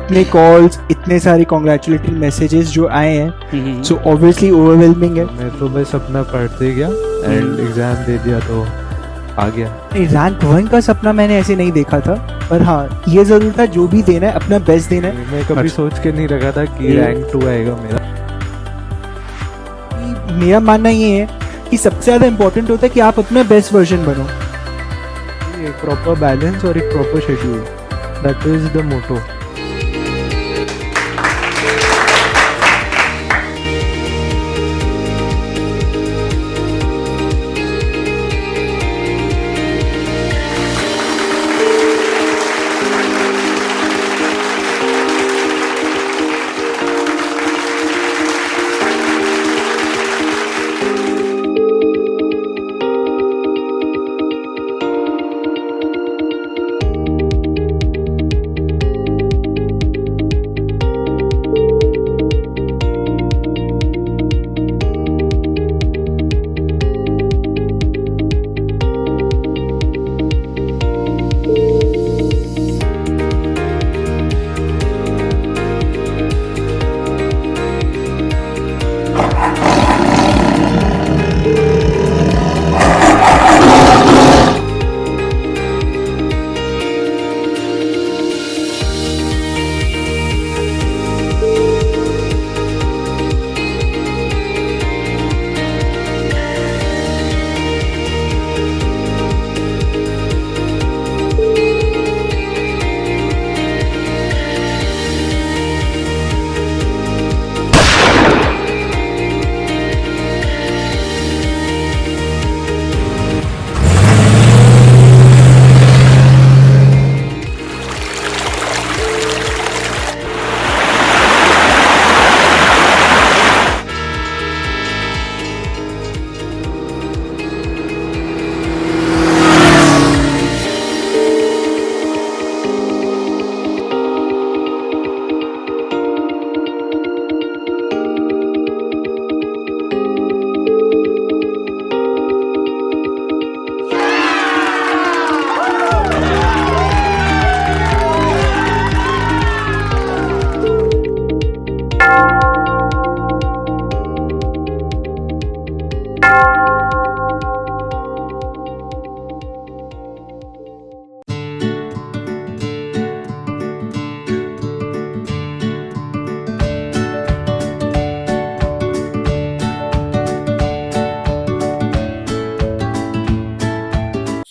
इतने कॉल्स, इतने सारे कॉन्ग्रेचुलेटरी मैसेजेस जो आए हैं, सो ऑब्वियसली ओवरवेलमिंग है। मैं तो बस अपना पढ़ते गया एंड एग्जाम दे दिया तो आ गया। रैंक 1 का सपना मैंने ऐसे नहीं देखा था, पर हाँ ये जरूर था जो भी देना है अपना बेस्ट देना है। मैं कभी सोच के नहीं रखा था कि रैंक 2 आएगा मेरा। मेरा मानना ये है कि सबसे ज़्यादा इम्पोर्टेंट होता है कि आप अपना बेस्ट वर्जन बनो। एक प्रॉपर बैलेंस और एक proper schedule, that is the motto.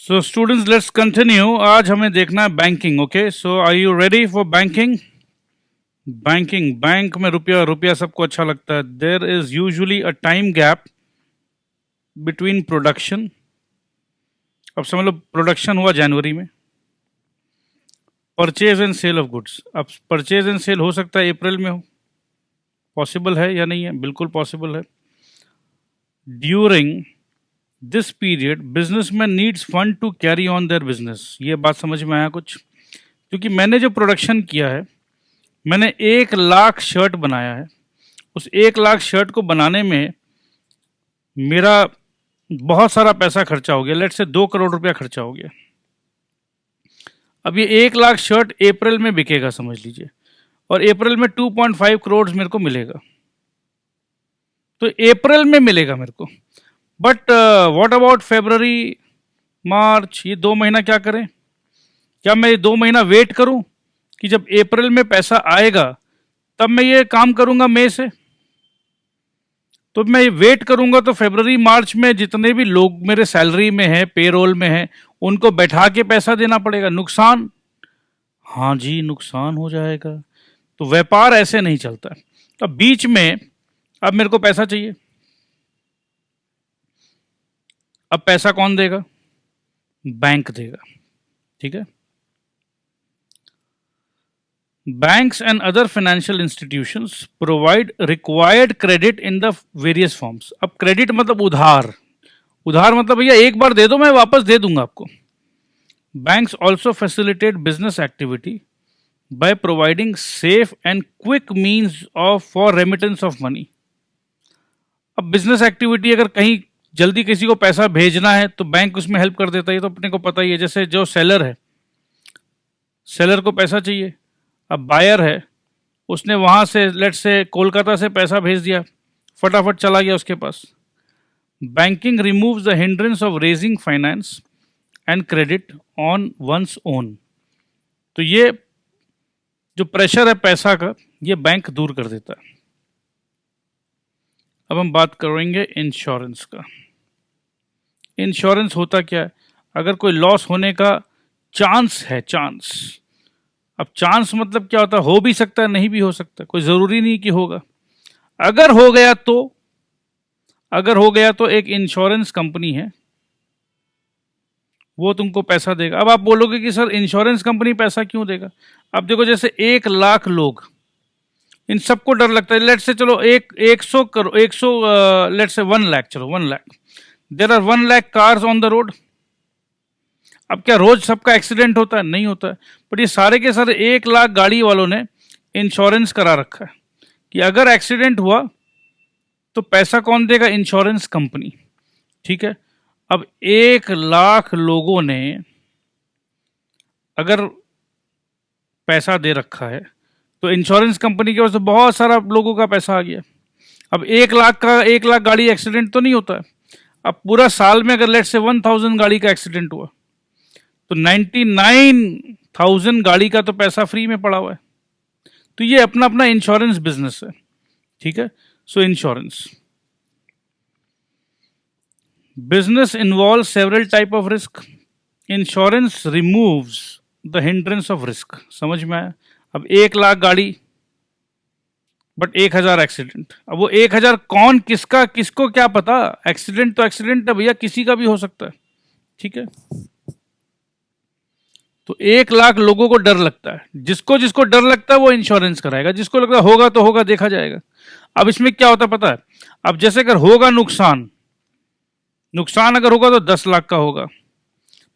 So students, let's continue. आज हमें देखना है banking. Okay, so are you ready for banking? Banking, bank में रुपया सबको अच्छा लगता है. There is usually a time gap between production. अब समझ लो प्रोडक्शन हुआ जनवरी में, purchase and sale of goods. अब परचेज एंड सेल हो सकता है अप्रैल में हो. पॉसिबल है या नहीं है? बिल्कुल पॉसिबल है. During this period businessman needs fund to carry on their business. ये बात समझ में आया कुछ? क्योंकि मैंने जो प्रोडक्शन किया है, मैंने 1,00,000 शर्ट बनाया है. उस 1,00,000 शर्ट को बनाने में मेरा बहुत सारा पैसा खर्चा हो गया. लेट से 2 करोड़ रुपया खर्चा हो गया. अब ये 1,00,000 शर्ट अप्रैल में बिकेगा समझ लीजिए, और अप्रैल में 2.5 करोड़ मेरे को मिलेगा. तो अप्रैल में मिलेगा मेरे को. बट व्हाट अबाउट फरवरी, मार्च? ये 2 महीना क्या करें? क्या मैं ये 2 महीना वेट करूं कि जब अप्रैल में पैसा आएगा तब मैं ये काम करूंगा मई से? तो मैं ये वेट करूंगा तो फरवरी मार्च में जितने भी लोग मेरे सैलरी में हैं, पेरोल में हैं, उनको बैठा के पैसा देना पड़ेगा. नुकसान, हाँ जी नुकसान हो जाएगा. तो व्यापार ऐसे नहीं चलता. अब बीच में अब मेरे को पैसा चाहिए. अब पैसा कौन देगा? बैंक देगा. ठीक है. Banks and other financial institutions provide required credit in the various forms. अब क्रेडिट मतलब उधार. उधार मतलब भैया एक बार दे दो, मैं वापस दे दूंगा आपको. Banks also facilitate business activity by providing safe and quick means for remittance of money. अब बिजनेस एक्टिविटी अगर कहीं जल्दी किसी को पैसा भेजना है तो बैंक उसमें हेल्प कर देता है. ये तो अपने को पता ही है. जैसे जो सेलर है, सेलर को पैसा चाहिए, अब बायर है, उसने वहाँ से लेट से कोलकाता से पैसा भेज दिया, फटाफट चला गया उसके पास। Banking removes the hindrance of raising finance and credit on one's own. तो ये जो प्रेशर है पैसा का, ये बैंक दूर कर देता है। अब हम बात करेंगे इंश्योरेंस का। इंश्योरेंस होता क्या है? अगर कोई लॉस होने का चांस है, चांस, अब चांस मतलब क्या होता है? हो भी सकता है, नहीं भी हो सकता, कोई ज़रूरी नहीं कि होगा। अगर हो गया तो एक इंश्योरेंस कंपनी है, वो तुमको पैसा देगा। अब आप बोलोगे कि सर इंश्योरेंस कंपनी पैसा क्यों देगा? अब देखो, जैसे 1 लाख लोग, इन सबको डर लगता है। लेट से चलो एक सौ करो, 100 लेट से 1 लाख, चलो 1 lakh, there are 1 lakh cars on the road. अब क्या रोज सबका एक्सीडेंट होता है? नहीं होता है। बट ये सारे के सारे 1 लाख गाड़ी वालों ने इंश्योरेंस करा रखा है कि अगर एक्सीडेंट हुआ तो पैसा कौन देगा? Insurance company. ठीक है। अब 1 लाख लोगों ने अगर पैसा दे रखा है तो इंश्योरेंस कंपनी के पास तो बहुत सारा लोगों का पैसा आ गया। अब 1 लाख गाड़ी एक्सीडेंट तो नहीं होता है। अब पूरा साल में अगर लेट से 1000 गाड़ी का एक्सीडेंट हुआ तो 99,000 गाड़ी का तो पैसा फ्री में पड़ा हुआ है। तो ये अपना अपना इंश्योरेंस बिजनेस है। ठीक है। सो insurance business involve several type of risk. Insurance removes the hindrance of risk. समझ में आया? अब 1 लाख गाड़ी बट 1000 एक्सीडेंट। अब वो 1000 कौन, किसका, किसको क्या पता? एक्सीडेंट तो एक्सीडेंट है भैया, किसी का भी हो सकता है। ठीक है। तो 1 लाख लोगों को डर लगता है। जिसको जिसको डर लगता है वो इंश्योरेंस कराएगा, जिसको लगता है होगा तो होगा, देखा जाएगा। अब इसमें क्या होता है पता है? अब जैसे अगर होगा नुकसान अगर होगा तो 10 लाख का होगा,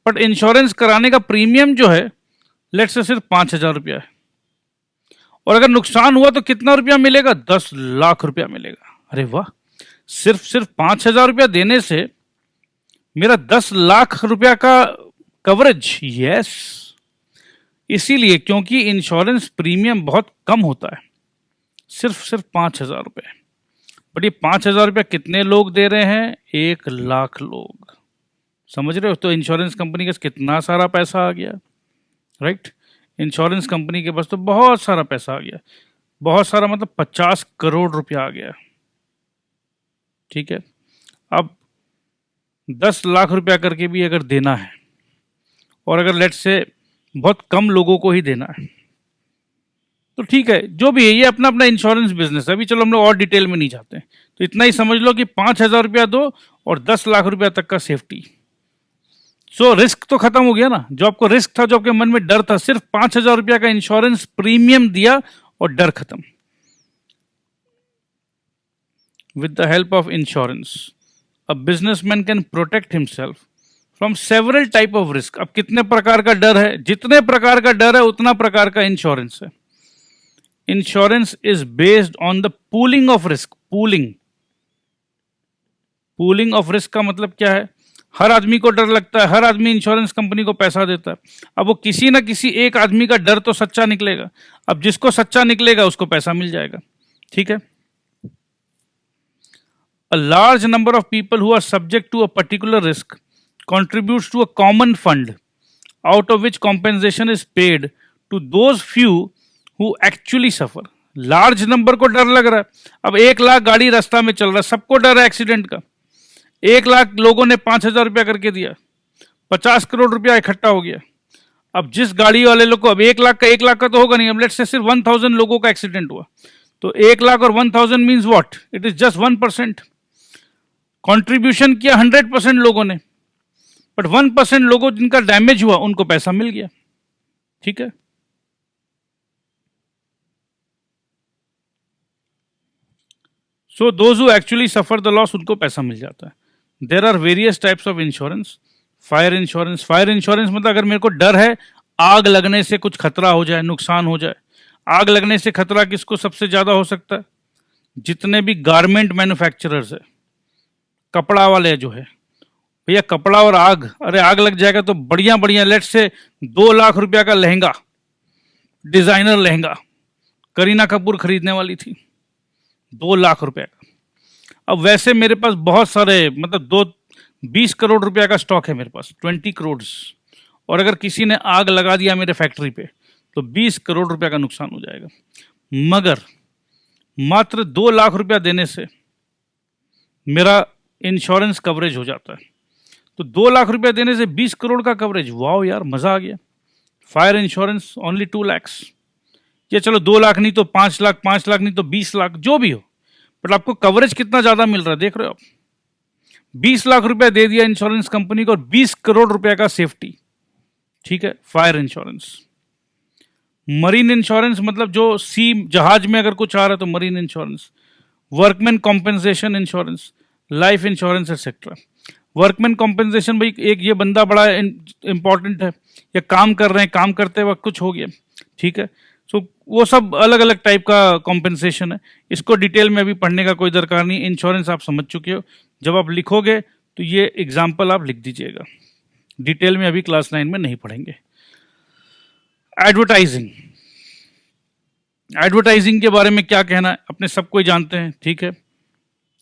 बट इंश्योरेंस कराने का प्रीमियम जो है लेट से सिर्फ 5,000 रुपया है। और अगर नुकसान हुआ तो कितना रुपया मिलेगा? 10 लाख रुपया मिलेगा। अरे वाह! सिर्फ 5,000 रुपया देने से मेरा 10 लाख रुपया का कवरेज। यस, इसीलिए क्योंकि इंश्योरेंस प्रीमियम बहुत कम होता है, सिर्फ 5,000 रुपये। बट ये 5,000 रुपया कितने लोग दे रहे हैं? 1 लाख लोग। समझ रहे हो? तो इंश्योरेंस कंपनी के पास कितना सारा पैसा आ गया, राइट? इंश्योरेंस कंपनी के पास तो बहुत सारा पैसा आ गया। बहुत सारा मतलब 50 करोड़ रुपया आ गया। ठीक है। अब 10 लाख रुपया करके भी अगर देना है, और अगर लेट से बहुत कम लोगों को ही देना है, तो ठीक है, जो भी है, ये अपना अपना इंश्योरेंस बिजनेस है। अभी चलो हम लोग और डिटेल में नहीं जाते हैं, तो इतना ही समझ लो कि 5,000 रुपया दो और 10 लाख रुपया तक का सेफ्टी। सो रिस्क तो खत्म हो गया ना। जो आपको रिस्क था, जो आपके मन में डर था, सिर्फ 5,000 रुपया का इंश्योरेंस प्रीमियम दिया और डर खत्म। With the help of insurance a businessman can protect himself from several type of risk. अब कितने प्रकार का डर है? जितने प्रकार का डर है उतना प्रकार का इंश्योरेंस है। Insurance is based on the pooling of risk. Pooling of risk का मतलब क्या है? हर आदमी को डर लगता है, हर आदमी इंश्योरेंस कंपनी को पैसा देता है। अब वो किसी ना किसी एक आदमी का डर तो सच्चा निकलेगा। अब जिसको सच्चा निकलेगा उसको पैसा मिल जाएगा। ठीक है। A large number of people who are subject to a particular risk contributes to a common fund out of which compensation is paid to those few who actually suffer. Large number को डर लग रहा है। अब 1 लाख गाड़ी रास्ता में चल रहा है, सबको डर है एक्सीडेंट का। 1 लाख लोगों ने 5,000 रुपया करके दिया, 50 करोड़ रुपया इकट्ठा हो गया। अब जिस गाड़ी वाले लोग को, अब 1 लाख का तो होगा नहीं, अब लेट से सिर्फ 1,000 लोगों का एक्सीडेंट हुआ, तो 1 लाख और 1,000 means what? It is just 1%। Contribution किया 100% लोगों ने, बट 1% लोगों जिनका डैमेज हुआ उनको पैसा मिल गया। ठीक है। So those who actually suffer the loss, उनको पैसा मिल जाता है। There are various types of insurance. Fire insurance मतलब अगर मेरे को डर है आग लगने से कुछ खतरा हो जाए, नुकसान हो जाए। आग लगने से खतरा किसको सबसे ज्यादा हो सकता है? जितने भी गारमेंट मैन्युफैक्चरर्स है, कपड़ा वाले जो है भैया, कपड़ा और आग, अरे आग लग जाएगा तो बढ़िया बढ़िया लेट से 2 लाख रुपया का लहंगा डिजाइनर लहंगा करीना कपूर खरीदने वाली थी, 2 लाख रुपए का। अब वैसे मेरे पास बहुत सारे, मतलब 20 करोड़ रुपया का स्टॉक है मेरे पास, 20 करोड़, और अगर किसी ने आग लगा दिया मेरे फैक्ट्री पे तो 20 करोड़ रुपया का नुकसान हो जाएगा। मगर मात्र 2 लाख रुपया देने से मेरा इंश्योरेंस कवरेज हो जाता है। तो 2 लाख रुपया देने से 20 करोड़ का कवरेज, वाह यार, मजा आ गया। फायर इंश्योरेंस ओनली 2 lakhs, या चलो 2 लाख नहीं तो 5 लाख, 5 लाख नहीं तो 20 लाख, जो भी हो, बट आपको कवरेज कितना ज्यादा मिल रहा है देख रहे हो आप। 20 लाख रुपया दे दिया इंश्योरेंस कंपनी को और 20 करोड़ रुपया का सेफ्टी, ठीक है। फायर इंश्योरेंस, मरीन इंश्योरेंस, मतलब जो सी जहाज में अगर कुछ आ रहा है तो marine insurance, workman compensation insurance, life insurance etcetera. Workman compensation, भाई एक ये बंदा बड़ा इंपॉर्टेंट है, या काम कर रहे हैं, काम करते वक्त कुछ हो गया, ठीक है। सो वो सब अलग अलग टाइप का कॉम्पेंसेशन है, इसको डिटेल में अभी पढ़ने का कोई दरकार नहीं। इंश्योरेंस आप समझ चुके हो, जब आप लिखोगे तो ये एग्जाम्पल आप लिख दीजिएगा, डिटेल में अभी क्लास 9 में नहीं पढ़ेंगे। एडवर्टाइजिंग, एडवर्टाइजिंग के बारे में क्या कहना है, अपने सब कोई जानते हैं, ठीक है।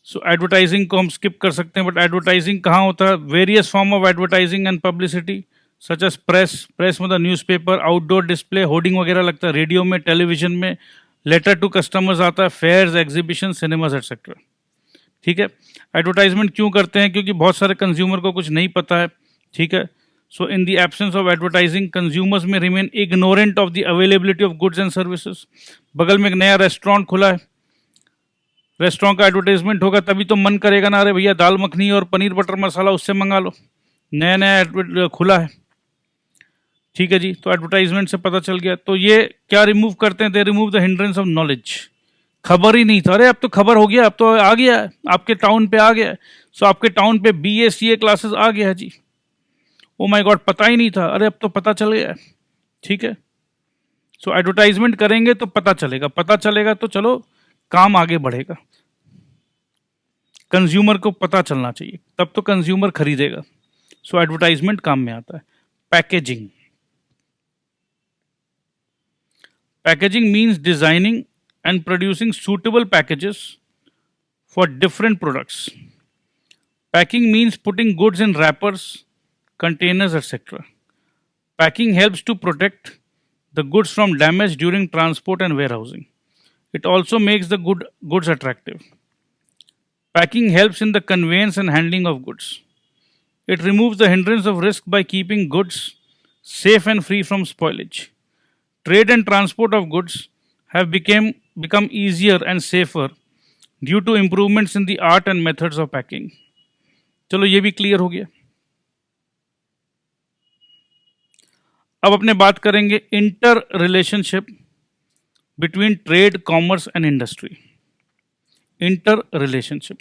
सो एडवर्टाइजिंग को हम स्किप कर सकते हैं, बट एडवर्टाइजिंग कहाँ होता है? Various form of advertising and publicity such as press, press मतलब न्यूज़पेपर, आउटडोर डिस्प्ले, होर्डिंग वगैरह लगता है, रेडियो में, टेलीविजन में, लेटर टू कस्टमर्स आता है, फेयर्स, एग्जीबिशन, सिनेमाज एक्सेट्रा, ठीक है। एडवर्टाइजमेंट क्यों करते हैं? क्योंकि बहुत सारे कंज्यूमर को कुछ नहीं पता है, ठीक है। So in the absence of advertising consumers may remain ignorant of the availability of goods and services. बगल में एक नया रेस्टोरेंट खुला है, रेस्टोरेंट का एडवर्टाइजमेंट होगा तभी तो मन करेगा ना, अरे भैया दाल मखनी और पनीर बटर मसाला उससे मंगा लो, नया नया खुला है, ठीक है जी। तो एडवर्टाइजमेंट से पता चल गया। तो ये क्या रिमूव करते हैं? They remove the hindrance of knowledge. खबर ही नहीं था, अरे अब तो खबर हो गया, अब तो आ गया है, आपके टाउन पे आ गया है। सो आपके टाउन पे BA CA क्लासेस आ गया है जी। ओ माय गॉड, पता ही नहीं था, अरे अब तो पता चल गया है, ठीक है। सो एडवर्टाइजमेंट करेंगे तो पता चलेगा, पता चलेगा तो चलो काम आगे बढ़ेगा। कंज्यूमर को पता चलना चाहिए, तब तो कंज्यूमर खरीदेगा। सो एडवर्टाइजमेंट काम में आता है। Packaging, packaging means designing and producing suitable packages for different products. Packing means putting goods in wrappers, containers, etc. Packing helps to protect the goods from damage during transport and warehousing. It also makes the goods attractive. Packing helps in the conveyance and handling of goods. It removes the hindrance of risk by keeping goods safe and free from spoilage. Trade and transport of goods have become easier and safer due to improvements in the art and methods of packing. चलो ये भी clear हो गया। अब अपने बात करेंगे inter relationship between trade, commerce and industry. Inter relationship,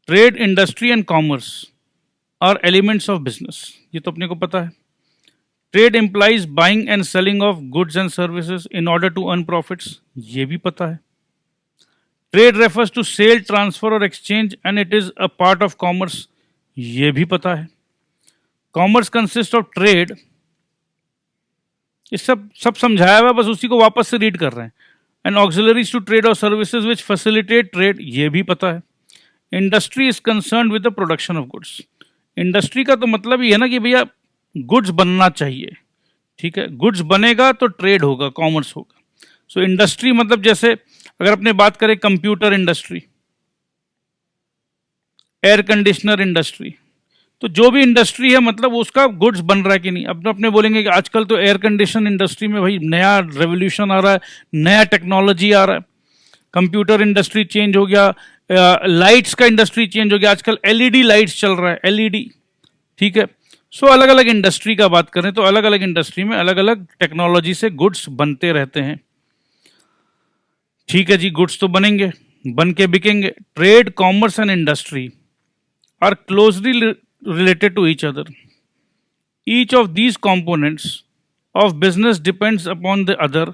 trade, industry and commerce are elements of business, ये तो अपने को पता है। Trade implies buying and selling of goods and services in order to earn profits, ये भी पता है। Trade refers to sale, transfer और exchange and it is a part of commerce, ये भी पता है। कॉमर्स कंसिस्ट ऑफ ट्रेड, ये सब समझाया हुआ, बस उसी को वापस से रीड कर रहे हैं। एंड ऑक्सिलरीज टू ट्रेड और सर्विसेज विच फैसिलिटेट ट्रेड, ये भी पता है। Industry is concern with the production of goods. Industry का तो मतलब ये है ना कि भैया गुड्स बनना चाहिए, ठीक है। गुड्स बनेगा तो ट्रेड होगा, कॉमर्स होगा। सो इंडस्ट्री मतलब जैसे अगर अपने बात करें computer industry, air conditioner industry, तो जो भी इंडस्ट्री है मतलब उसका गुड्स बन रहा है कि नहीं। अब अपने बोलेंगे कि आजकल तो एयर कंडीशन इंडस्ट्री में भाई नया रेवोल्यूशन आ रहा है, नया टेक्नोलॉजी आ रहा है। कंप्यूटर इंडस्ट्री चेंज हो गया, लाइट्स का इंडस्ट्री चेंज हो गया, आजकल LED लाइट्स चल रहा है, LED, ठीक है। सो अलग अलग इंडस्ट्री का बात करें तो अलग अलग इंडस्ट्री में अलग अलग टेक्नोलॉजी से गुड्स बनते रहते हैं, ठीक है जी। गुड्स तो बनेंगे, बन के बिकेंगे। Trade, commerce and industry are closely related to each other. Each of these components of business depends upon the other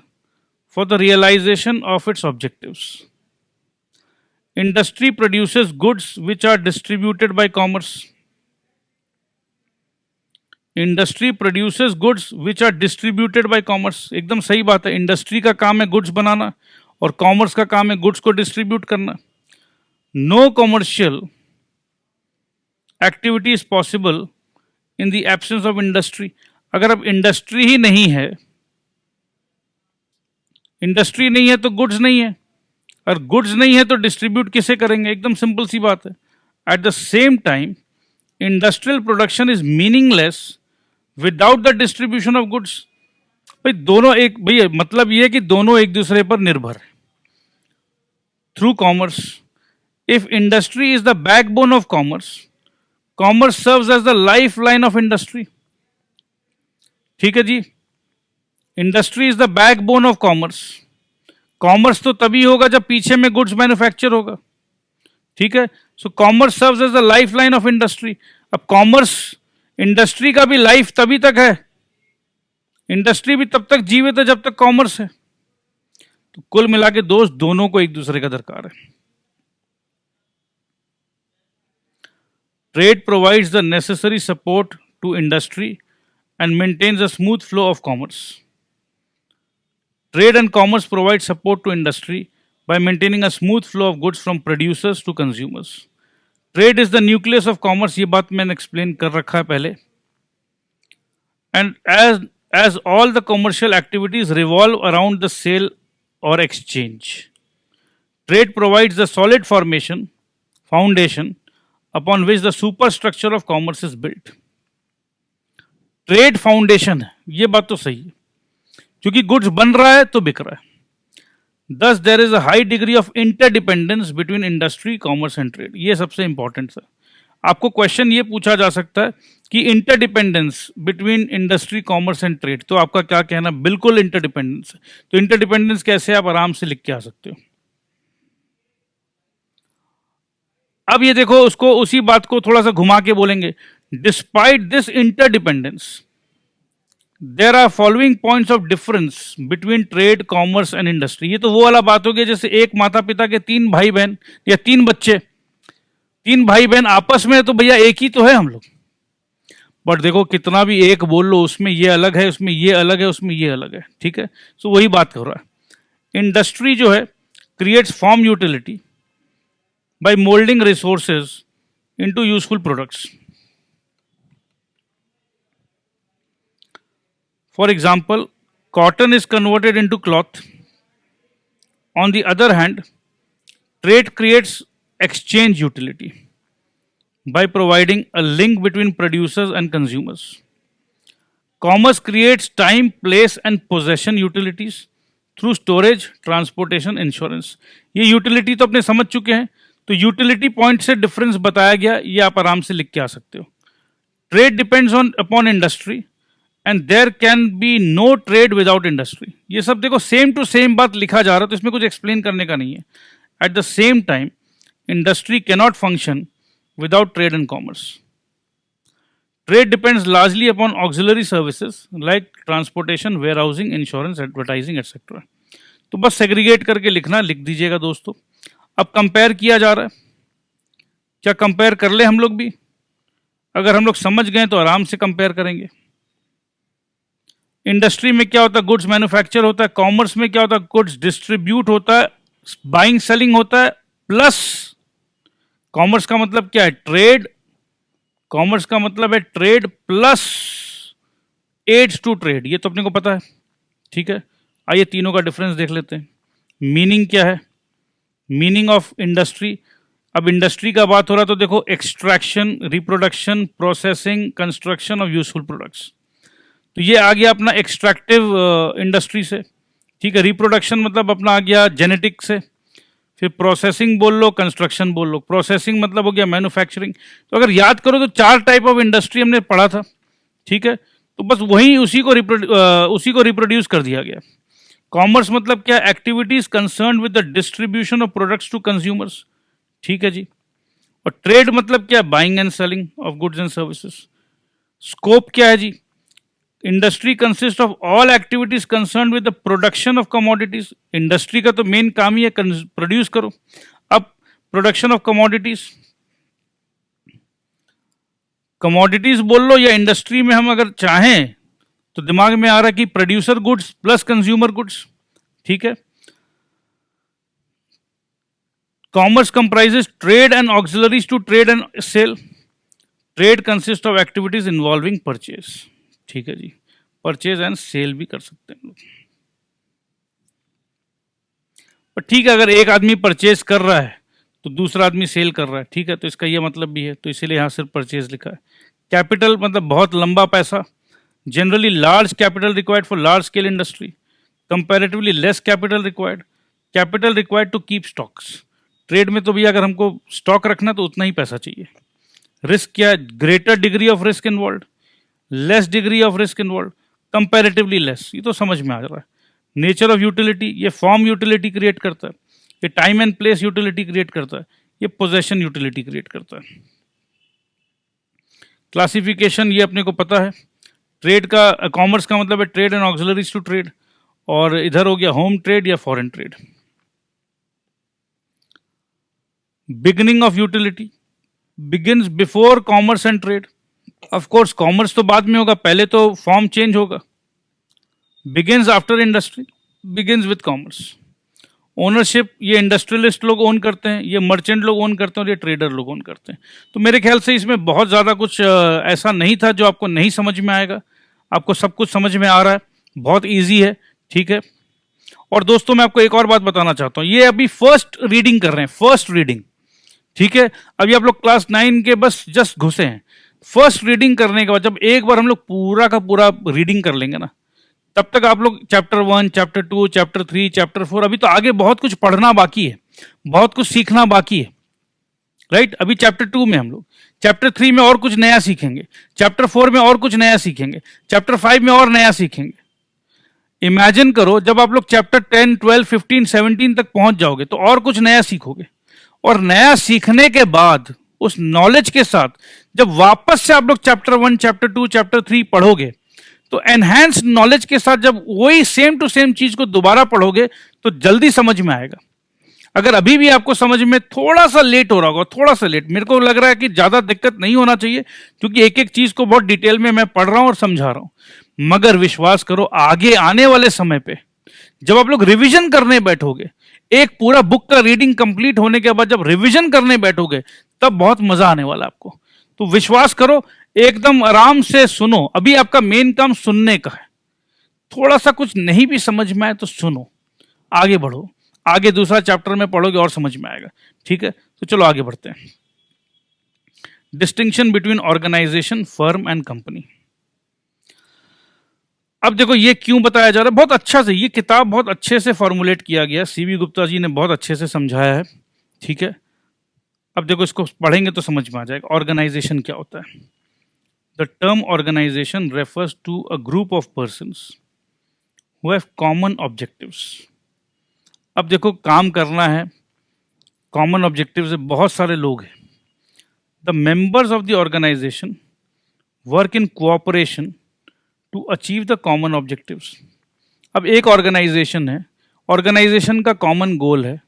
for the realization of its objectives. Industry produces goods which are distributed by commerce. Industry produces goods which are distributed by commerce. एकदम सही बात है, industry का काम है goods बनाना और commerce का काम है गुड्स को डिस्ट्रीब्यूट करना। No commercial activity is possible in the absence of industry. अगर अब इंडस्ट्री ही नहीं है, इंडस्ट्री नहीं है तो गुड्स नहीं है, और गुड्स नहीं है तो डिस्ट्रीब्यूट किसे करेंगे? एकदम सिंपल सी बात है। Eight the same time industrial production is meaningless without the distribution of goods. भाई दोनों एक, भैया मतलब ये है कि दोनों एक दूसरे पर निर्भर है। Through commerce, if industry is the backbone of commerce, commerce serves as the life line of industry. ठीक है जी, industry is the backbone of commerce. Commerce तो तभी होगा जब पीछे में गुड्स मैन्युफैक्चर होगा। ठीक है, so commerce serves as the life line of industry. अब कॉमर्स, इंडस्ट्री का भी लाइफ तभी तक है, इंडस्ट्री भी तब तक जीवित है जब तक कॉमर्स है। तो कुल मिला के दोस्त दोनों को एक दूसरे का दरकार है। Trade provides the necessary support to industry and maintains a smooth flow of commerce. Trade and commerce provide support to industry by maintaining a smooth flow of goods from producers to consumers. Trade is the nucleus of commerce, ये बात मैंने explain कर रखा है पहले. And as all the commercial activities revolve around the sale or exchange, trade provides the solid foundation upon which the superstructure of commerce is built. Trade foundation है, ये बात तो सही है, क्योंकि गुड्स बन रहा है तो बिक रहा है। Thus there is a high degree of interdependence between industry, commerce and trade. ये सबसे इंपॉर्टेंट है। आपको क्वेश्चन ये पूछा जा सकता है कि interdependence between industry, commerce and trade, तो आपका क्या कहना? बिल्कुल इंटरडिपेंडेंस है। तो इंटरडिपेंडेंस कैसे, आप आराम से लिख के आ सकते हो। अब ये देखो, उसको उसी बात को थोड़ा सा घुमा के बोलेंगे। Despite this interdependence, there are following points of difference between trade, commerce and industry. ये तो वो वाला बात हो गया जैसे एक माता पिता के तीन भाई बहन या तीन बच्चे, तीन भाई बहन आपस में, तो भैया एक ही तो है हम लोग। बट देखो कितना भी एक बोल लो, उसमें ये अलग है, उसमें ये अलग है, उसमें ये अलग है। ठीक है, सो वही बात कर रहा है। इंडस्ट्री जो है creates form utility by moulding resources into useful products. For example, cotton is converted into cloth. On the other hand, trade creates exchange utility by providing a link between producers and consumers. Commerce creates time, place and possession utilities through storage, transportation, insurance. ये utility तो अपने समझ चुके हैं, तो utility point से difference बताया गया, ये आप आराम से लिख के आ सकते हो। Trade depends upon industry and there can be no trade without industry. ये सब देखो सेम टू सेम बात लिखा जा रहा है, तो इसमें कुछ एक्सप्लेन करने का नहीं है। At the same time, industry cannot function without trade and commerce. Trade depends largely upon auxiliary services like transportation, warehousing, insurance, advertising, etc. तो बस सेग्रीगेट करके लिखना, लिख दीजिएगा दोस्तों। अब कंपेयर किया जा रहा है, क्या कंपेयर कर ले हम लोग भी? अगर हम लोग समझ गए तो आराम से कंपेयर करेंगे। इंडस्ट्री में क्या होता है? गुड्स मैन्युफैक्चर होता है। कॉमर्स में क्या होता है? गुड्स डिस्ट्रीब्यूट होता है, बाइंग सेलिंग होता है, प्लस कॉमर्स का मतलब क्या है? ट्रेड। कॉमर्स का मतलब है trade plus aids to trade, ये तो अपने को पता है। ठीक है, आइए तीनों का डिफरेंस देख लेते हैं। मीनिंग क्या है? मीनिंग ऑफ इंडस्ट्री, अब इंडस्ट्री का बात हो रहा है तो देखो, extraction, reproduction, processing, construction of useful products. तो ये आ गया अपना एक्सट्रैक्टिव इंडस्ट्री से। ठीक है, रिप्रोडक्शन मतलब अपना आ गया जेनेटिक से, फिर प्रोसेसिंग बोल लो, कंस्ट्रक्शन बोल लो। प्रोसेसिंग मतलब हो गया मैन्युफैक्चरिंग। तो अगर याद करो तो चार टाइप ऑफ इंडस्ट्री हमने पढ़ा था। ठीक है, तो बस वही उसी को रिप्रोड्यूस कर दिया गया। कॉमर्स मतलब क्या? Activities concern with the distribution of products to consumers. ठीक है जी। और ट्रेड मतलब क्या? Buying and selling of goods and services. Scope क्या है जी? Industry consist of all activities concern with the production of commodities. Industry का तो मेन काम ही है प्रोड्यूस करो। अब प्रोडक्शन ऑफ कमोडिटीज, कमोडिटीज बोल लो या इंडस्ट्री में हम अगर चाहें तो दिमाग में आ रहा है कि producer goods plus consumer goods, ठीक है। Commerce comprises trade and auxiliaries to trade and sale. Trade consist of activities involving purchase, ठीक है जी, परचेज एंड सेल भी कर सकते हैं लोग। पर ठीक है, अगर एक आदमी परचेज कर रहा है तो दूसरा आदमी सेल कर रहा है, ठीक है, तो इसका ये मतलब भी है, तो इसीलिए यहाँ सिर्फ परचेज लिखा है। कैपिटल मतलब बहुत लंबा पैसा, generally large capital required for large scale industry, comparatively less capital required, capital required to keep stocks. Trade में तो भी अगर हमको स्टॉक रखना तो उतना ही पैसा चाहिए। रिस्क क्या है? Greater degree of risk involve, less degree of risk involve, comparatively less, ये तो समझ में आ रहा है। नेचर ऑफ यूटिलिटी, ये फॉर्म यूटिलिटी क्रिएट करता है, ये time and place utility create करता है, ये पोजेशन यूटिलिटी क्रिएट करता है। क्लासिफिकेशन ये अपने को पता है, ट्रेड का कॉमर्स का मतलब है trade and auxiliaries to trade, और इधर हो गया होम ट्रेड या foreign trade. Beginning of utility begins before commerce and trade. Of course commerce तो बाद में होगा, पहले तो फॉर्म चेंज होगा। Begins after industry, begins with commerce. Ownership ये इंडस्ट्रियलिस्ट लोग ओन करते हैं, ये मर्चेंट लोग ओन करते हैं, और ये ट्रेडर लोग ओन करते हैं। तो मेरे ख्याल से इसमें बहुत ज़्यादा कुछ ऐसा नहीं था जो आपको नहीं समझ में आएगा। आपको सब कुछ समझ में आ रहा है, बहुत इजी है, ठीक है। और दोस्तों मैं आपको एक और बात बताना चाहता हूँ, ये अभी फर्स्ट रीडिंग कर रहे हैं, फर्स्ट रीडिंग, ठीक है। अभी आप लोग क्लास 9 के बस जस्ट घुसे हैं। फर्स्ट रीडिंग करने के बाद जब एक बार हम लोग पूरा का पूरा रीडिंग कर लेंगे ना, तब तक आप लोग चैप्टर 1, चैप्टर 2, चैप्टर 3, चैप्टर 4, अभी तो आगे बहुत कुछ पढ़ना बाकी है, बहुत कुछ सीखना बाकी है, राइट। अभी चैप्टर 2 में हम लोग, चैप्टर 3 में और कुछ नया सीखेंगे, चैप्टर 4 में और कुछ नया सीखेंगे, चैप्टर 5 में और नया सीखेंगे। इमेजिन करो जब आप लोग चैप्टर 10, 12, 15, 17 तक पहुंच जाओगे तो और कुछ नया सीखोगे, और नया सीखने के बाद उस नॉलेज के साथ जब वापस से आप लोग चैप्टर 1, चैप्टर 2, चैप्टर 3 पढ़ोगे, तो एनहांस नॉलेज के साथ जब वही सेम टू सेम चीज को दोबारा पढ़ोगे तो जल्दी समझ में आएगा। अगर अभी भी आपको समझ में थोड़ा सा लेट हो रहा होगा, थोड़ा सा लेट, मेरे को लग रहा है कि ज्यादा दिक्कत नहीं होना चाहिए, क्योंकि एक एक चीज को बहुत डिटेल में मैं पढ़ रहा हूं और समझा रहा हूं। मगर विश्वास करो, आगे आने वाले समय पे जब आप लोग रिवीजन करने बैठोगे, एक पूरा बुक का रीडिंग कंप्लीट होने के बाद जब रिवीजन करने बैठोगे, तब बहुत मजा आने वाला आपको। तो विश्वास करो, एकदम आराम से सुनो। अभी आपका मेन काम सुनने का है। थोड़ा सा कुछ नहीं भी समझ में आए तो सुनो, आगे बढ़ो, आगे दूसरा चैप्टर में पढ़ोगे और समझ में आएगा, ठीक है। तो चलो आगे बढ़ते हैं। Distinction between organisation, firm and company. अब देखो ये क्यों बताया जा रहा है, बहुत अच्छा से, ये किताब बहुत अच्छे से फॉर्मुलेट किया गया, सीवी गुप्ता जी ने बहुत अच्छे से समझाया है, ठीक है। अब देखो इसको पढ़ेंगे तो समझ में आ जाएगा ऑर्गेनाइजेशन क्या होता है। The term organisation refers to a group of persons who have common objectives. अब देखो काम करना है, कॉमन ऑब्जेक्टिव्स है, बहुत सारे लोग हैं। The members of the organisation work in cooperation to achieve the common objectives. अब एक ऑर्गेनाइजेशन है, ऑर्गेनाइजेशन का कॉमन गोल है,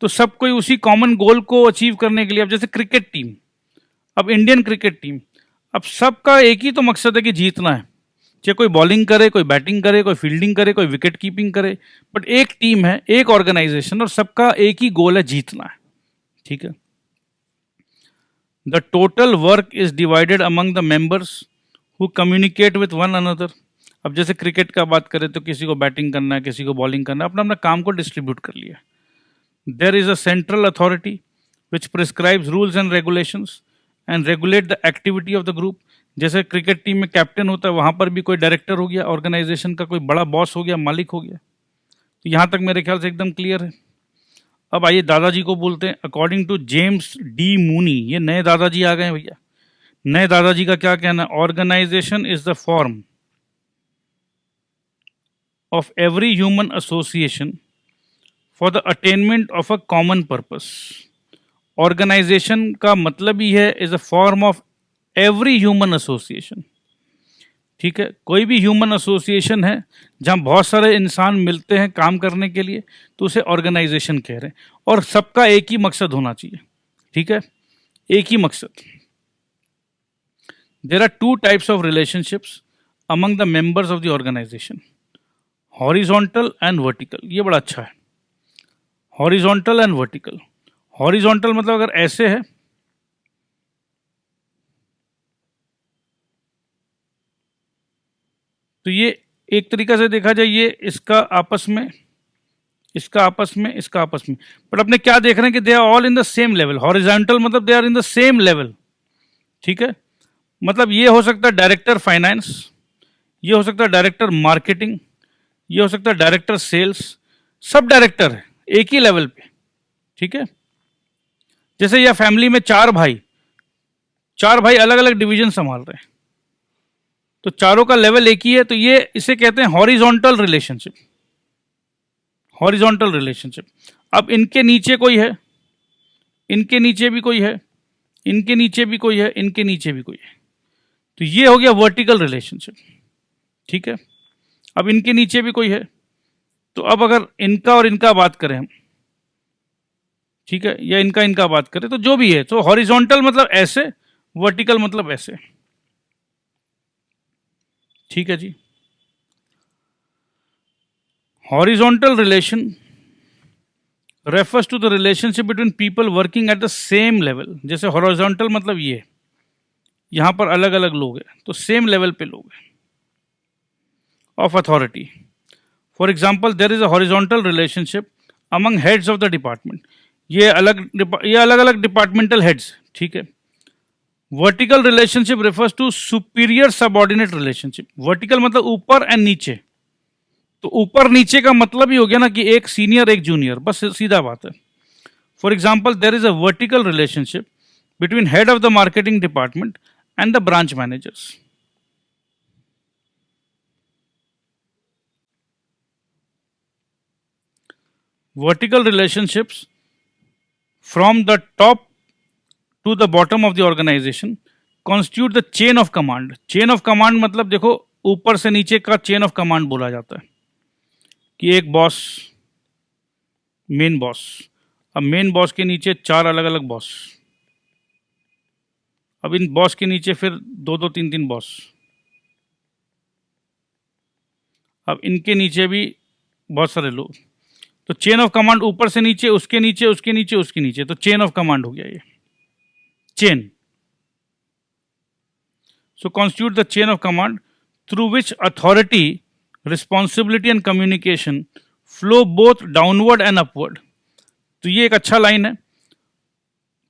तो सब कोई उसी कॉमन गोल को अचीव करने के लिए, अब जैसे क्रिकेट टीम, अब इंडियन क्रिकेट टीम, अब सबका एक ही तो मकसद है कि जीतना है। चाहे कोई बॉलिंग करे, कोई बैटिंग करे, कोई फील्डिंग करे, कोई विकेट कीपिंग करे, बट एक टीम है, एक ऑर्गेनाइजेशन, और सबका एक ही गोल है, जीतना है, ठीक है। The total work is divided among the members who communicate with one another. अब जैसे क्रिकेट का बात करें तो किसी को बैटिंग करना है, किसी को बॉलिंग करना है, अपना अपना काम को डिस्ट्रीब्यूट कर लिया। There is a central authority which prescribes rules and regulations and regulate the activity of the group. जैसे क्रिकेट टीम में कैप्टन होता है, वहां पर भी कोई डायरेक्टर हो गया, ऑर्गेनाइजेशन का कोई बड़ा बॉस हो गया, मालिक हो गया। तो यहां तक मेरे ख्याल से एकदम क्लियर है। अब आइए दादाजी को बोलते हैं। According to James D Mooney, ये नए दादाजी आ गए हैं भैया। नए दादाजी का क्या कहना है? Organisation is the form of every human association for the attainment of a common purpose. Organisation का मतलब ही है is a form of every human association, ठीक है। कोई भी ह्यूमन एसोसिएशन है जहां बहुत सारे इंसान मिलते हैं काम करने के लिए, तो उसे ऑर्गेनाइजेशन कह रहे हैं, और सबका एक ही मकसद होना चाहिए, ठीक है, एक ही मकसद। there are two types of relationships among the members of the organization, horizontal and vertical. ये बड़ा अच्छा है, horizontal and vertical. horizontal मतलब अगर ऐसे है तो ये एक तरीका से देखा जाए ये इसका आपस में, इसका आपस में, इसका आपस में, बट अपने क्या देख रहे हैं कि they are all in the same level. Horizontal मतलब they are in the same level. ठीक है, मतलब ये हो सकता है डायरेक्टर फाइनेंस, ये हो सकता है डायरेक्टर मार्केटिंग, ये हो सकता है डायरेक्टर सेल्स, सब डायरेक्टर है एक ही लेवल पे. ठीक है, जैसे यह फैमिली में चार भाई अलग अलग डिवीजन संभाल रहे हैं तो चारों का लेवल एक ही है, तो ये इसे कहते हैं हॉरिजॉन्टल रिलेशनशिप. Horizontal relationship. अब इनके नीचे कोई है, इनके नीचे भी कोई है, इनके नीचे भी कोई है, इनके नीचे भी कोई है, तो ये हो गया वर्टिकल रिलेशनशिप. ठीक है, अब इनके नीचे भी कोई है, तो अब अगर इनका और इनका बात करें हम, ठीक है, या इनका बात करें, तो जो भी है, तो हॉरिजॉन्टल मतलब ऐसे, वर्टिकल मतलब ऐसे. ठीक है जी. Horizontal relation refers to the relationship between people working at the same level. जैसे हॉरिजॉन्टल मतलब ये, यहां पर अलग अलग लोग हैं तो सेम लेवल पे लोग हैं of authority. For example there is a horizontal relationship among heads of the department. ये अलग अलग डिपार्टमेंटल हेड्स. ठीक है. Vertical relationship refers to superior subordinate relationship. Vertical मतलब ऊपर एंड नीचे, तो ऊपर नीचे का मतलब ही हो गया ना कि एक सीनियर एक जूनियर, बस सीधा बात है. For example there is a vertical relationship between head of the marketing department and the branch managers. Vertical relationships from the top to the bottom of the organization constitute the chain of command. Chain of command मतलब देखो ऊपर से नीचे का chain of command बोला जाता है कि एक बॉस, मेन बॉस, अब मेन बॉस के नीचे चार अलग अलग बॉस, अब इन बॉस के नीचे फिर दो तीन बॉस, अब इनके नीचे भी बहुत सारे लोग, तो चेन ऑफ कमांड ऊपर से नीचे, उसके नीचे, उसके नीचे, उसके नीचे, तो चेन ऑफ कमांड हो गया ये chain. So constitute the chain of command through which authority, responsibility and communication flow both downward and upward. तो ये एक अच्छा लाइन है.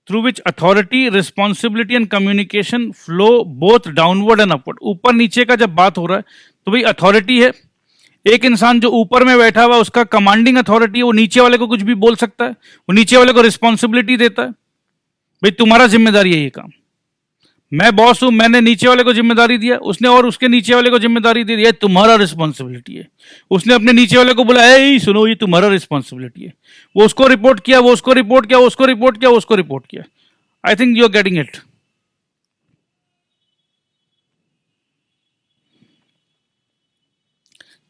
Through which authority, responsibility and communication flow both downward and upward. ऊपर नीचे का जब बात हो रहा है तो भाई अथॉरिटी है, एक इंसान जो ऊपर में बैठा हुआ उसका कमांडिंग अथॉरिटी है, वो नीचे वाले को कुछ भी बोल सकता है, वो नीचे वाले को रिस्पॉन्सिबिलिटी देता है, भाई तुम्हारा जिम्मेदारी है ये काम. मैं बॉस हूं, मैंने नीचे वाले को जिम्मेदारी दिया, उसने और उसके नीचे वाले को जिम्मेदारी दे दिया, तुम्हारा रिस्पॉन्सिबिलिटी है. उसने अपने नीचे वाले को बोला ए सुनो ये तुम्हारा रिस्पॉन्सिबिलिटी है, वो उसको रिपोर्ट किया, वो उसको रिपोर्ट किया, वो उसको रिपोर्ट किया, वो उसको रिपोर्ट किया. I think you are getting it.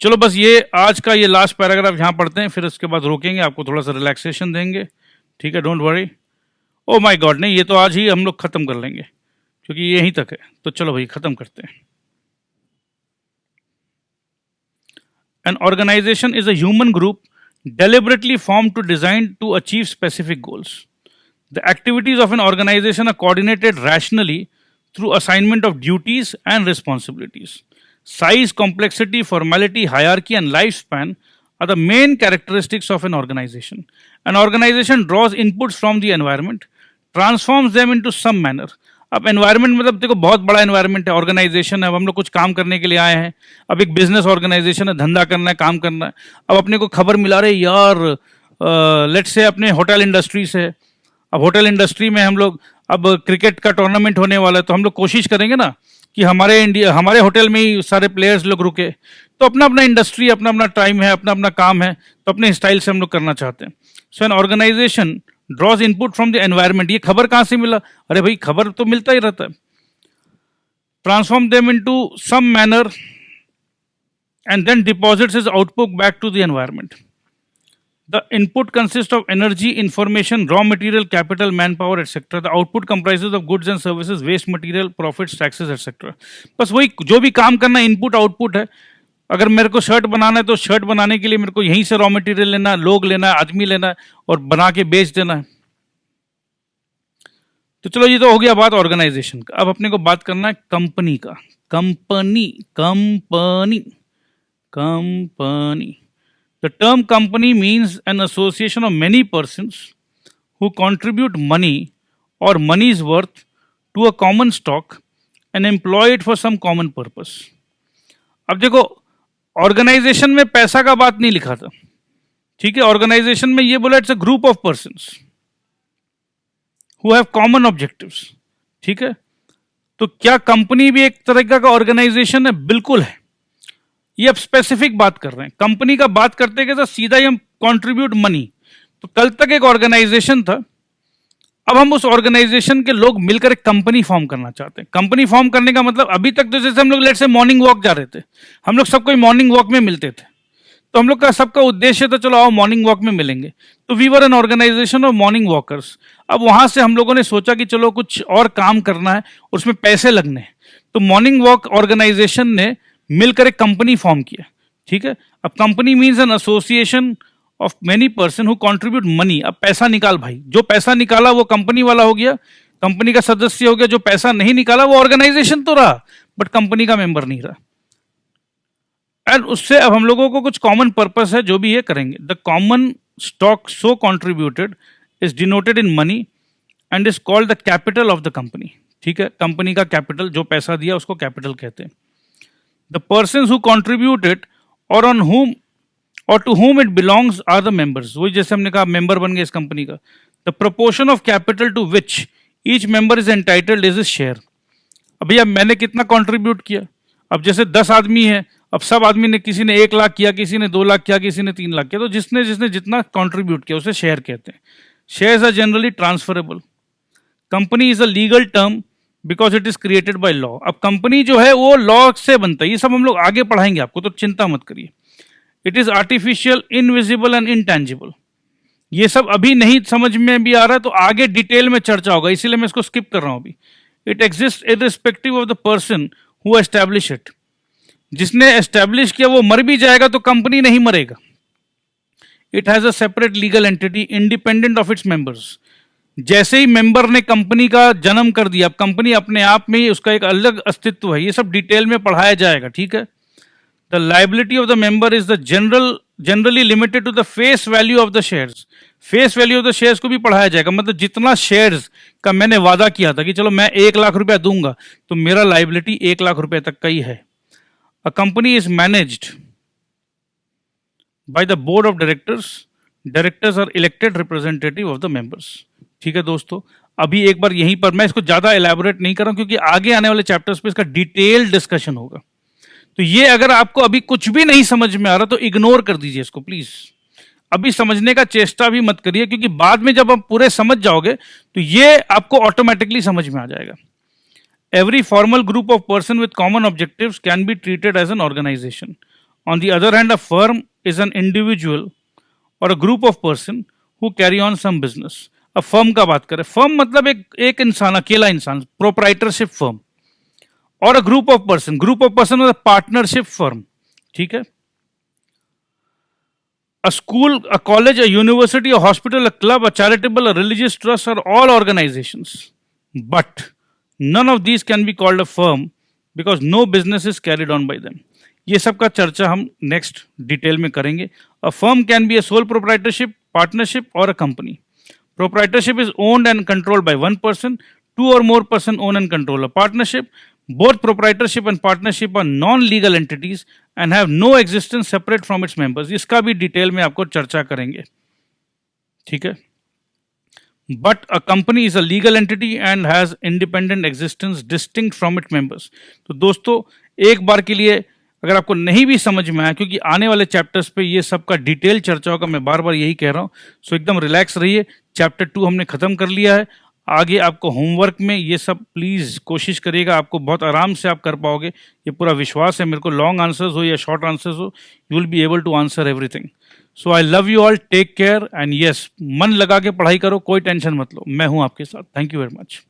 चलो बस ये आज का ये लास्ट पैराग्राफ यहाँ पढ़ते हैं, फिर उसके बाद रोकेंगे, आपको थोड़ा सा रिलैक्सेशन देंगे. ठीक है, don't worry. Oh my God, नहीं ये तो आज ही हम लोग खत्म कर लेंगे क्योंकि ये यहीं तक है. तो चलो भाई खत्म करते हैं. An organisation is a human group deliberately formed to design to achieve specific goals. The activities of an organization are coordinated rationally through assignment of duties and responsibilities. Size, complexity, formality, hierarchy, and lifespan are the main characteristics of an organization. An organization draws inputs from the environment, transforms them into some manner. अब environment मतलब देखो बहुत बड़ा environment है, organisation है, अब हम लोग कुछ काम करने के लिए आए हैं, अब एक बिजनेस ऑर्गेनाइजेशन है, धंधा करना है, काम करना है. अब अपने को खबर मिला रहे यार लेट्स से अपने होटल इंडस्ट्री से, अब होटल इंडस्ट्री में हम लोग अब क्रिकेट का टूर्नामेंट होने वाला है, तो हम लोग कोशिश करेंगे ना कि हमारे होटल में ही सारे प्लेयर्स लोग रुके. तो अपना अपना इंडस्ट्री, अपना अपना टाइम है, अपना अपना काम है, तो अपने स्टाइल से हम लोग करना चाहते हैं. So an organisation draws input from the environment. ये खबर कहाँ से मिला? अरे भाई खबर तो मिलता ही रहता है. Transform them into some manner and then deposits is output back to the environment. The input consists of energy, information, raw material, capital, manpower, etc. The output comprises of goods and services, waste material, profits, taxes, etc. बस वही जो भी काम करना input output है. अगर मेरे को शर्ट बनाना है तो शर्ट बनाने के लिए मेरे को यहीं से रॉ मटेरियल लेना है, लोग लेना है, आदमी लेना है और बना के बेच देना है. तो चलो ये तो हो गया बात ऑर्गेनाइजेशन का. अब अपने को बात करना है कंपनी का. Company company company. The term company means an association of many persons who contribute money or money's worth to a common stock and employ it for some common purpose. अब देखो ऑर्गेनाइजेशन में पैसा का बात नहीं लिखा था, ठीक है. ऑर्गेनाइजेशन में ये बोला it's a group of persons who have common objectives, ठीक है. तो क्या कंपनी भी एक तरह का ऑर्गेनाइजेशन है? बिल्कुल है. ये अब स्पेसिफिक बात कर रहे हैं. कंपनी का बात करते के साथ सीधा ही हम कंट्रीब्यूट मनी. तो कल तक एक ऑर्गेनाइजेशन था, अब हम उस ऑर्गेनाइजेशन के लोग मिलकर एक कंपनी फॉर्म करना चाहते हैं. कंपनी फॉर्म करने का मतलब अभी तक तो जैसे हम लोग लेट से मॉर्निंग वॉक जा रहे थे, हम लोग सब कोई मॉर्निंग वॉक में मिलते थे, तो हम लोग का सबका उद्देश्य था चलो आओ मॉर्निंग वॉक में मिलेंगे. तो we were an organisation of morning walkers. अब वहां से हम लोगों ने सोचा कि चलो कुछ और काम करना है, उसमें पैसे लगने हैं. तो मॉर्निंग वॉक ऑर्गेनाइजेशन ने मिलकर एक कंपनी फॉर्म किया, ठीक है. अब company means an association of many person who contribute money. अब पैसा निकाल भाई, जो पैसा निकाला वो कंपनी वाला हो गया, कंपनी का सदस्य हो गया. जो पैसा नहीं निकाला वो ऑर्गेनाइजेशन तो रहा बट कंपनी का मेंबर नहीं रहा. एंड उससे अब हम लोगों को कुछ कॉमन पर्पस है जो भी ये करेंगे. The common stock so contributed is denoted in money and is called the capital of the company, ठीक है. कंपनी का कैपिटल, जो पैसा दिया उसको कैपिटल कहते हैं. The persons who contribute it or on whom or to whom it belongs are the members. वही जैसे हमने कहा मेंबर बन गए इस कंपनी का. The proportion of capital to which each member is entitled is his share. अब भैया मैंने कितना कंट्रीब्यूट किया? अब जैसे 10 आदमी है, अब सब आदमी ने, किसी ने 1 लाख किया, किसी ने 2 लाख किया, किसी ने 3 लाख किया. तो जिसने जिसने जितना कंट्रीब्यूट किया उसे शेयर कहते हैं. Shares are generally transferable. Company is a legal term because it is created by law. अब कंपनी जो है वो लॉ से बनता है. ये सब हम लोग आगे पढ़ाएंगे आपको, तो चिंता मत करिए. It is artificial, invisible and intangible. ये सब अभी नहीं समझ में भी आ रहा है तो आगे डिटेल में चर्चा होगा, इसीलिए मैं इसको स्किप कर रहा हूं अभी. It exist irrespective of the person who establish it. जिसने एस्टैब्लिश किया वो मर भी जाएगा तो कंपनी नहीं मरेगा. It has a separate legal entity independent of its members. जैसे ही मेंबर ने कंपनी का जन्म कर दिया, अब कंपनी अपने आप में ही उसका एक अलग अस्तित्व है. ये सब डिटेल में पढ़ाया जाएगा, ठीक है. The liability of the member is the generally limited to the face value of the shares. Face value of the shares को भी पढ़ाया जाएगा. मतलब जितना शेयर्स का मैंने वादा किया था कि चलो मैं 1 लाख रुपया दूंगा, तो मेरा लाइबिलिटी 1 लाख रुपए तक का ही है. A company is managed by the board of directors. Directors are elected representative of the members. ठीक है दोस्तों, अभी एक बार यहीं पर मैं इसको ज्यादा एलैबोरेट नहीं कर रहा हूं क्योंकि आगे आने वाले चैप्टर्स पे इसका डिटेल डिस्कशन होगा. तो ये अगर आपको अभी कुछ भी नहीं समझ में आ रहा तो इग्नोर कर दीजिए इसको प्लीज. अभी समझने का चेष्टा भी मत करिए क्योंकि बाद में जब आप पूरे समझ जाओगे तो ये आपको ऑटोमेटिकली समझ में आ जाएगा. Every formal group of person with common objectives can be treated as an organisation. On the other hand, a firm is an individual or a group of person who carry on some business. अब firm का बात करें, firm मतलब एक इंसान, अकेला इंसान, proprietorship firm. और अ ग्रुप ऑफ पर्सन मतलब पार्टनरशिप फर्म. ठीक है. A school, a college, a university, a hospital, a club, a charitable, a religious trust are all organizations. But none of these can be called a firm because no business is carried on by them. ये सब का चर्चा हम next detail में करेंगे. A firm can be a sole proprietorship, partnership or a company. Proprietorship is owned and controlled by one person. 2 or more person own and control a partnership. Both proprietorship and partnership are non-legal entities and have no existence separate from its members. इसका भी detail में आपको चर्चा करेंगे. ठीक है. But a company is a legal entity and has independent existence distinct from its members. तो दोस्तों एक बार के लिए अगर आपको नहीं भी समझ में आया, क्योंकि आने वाले चैप्टर्स पे ये सब का डिटेल चर्चा होगा, मैं बार बार यही कह रहा हूँ, सो एकदम रिलैक्स रहिए. चैप्टर 2 हमने खत्म कर लिया है. आगे आपको होमवर्क में ये सब प्लीज़ कोशिश करिएगा, आपको बहुत आराम से आप कर पाओगे, ये पूरा विश्वास है मेरे को. लॉन्ग आंसर्स हो या शॉर्ट आंसर्स हो, you will be able to answer everything. So I love you all, take care and yes, मन लगा के पढ़ाई करो, कोई टेंशन मत लो, मैं हूं आपके साथ। Thank you very much.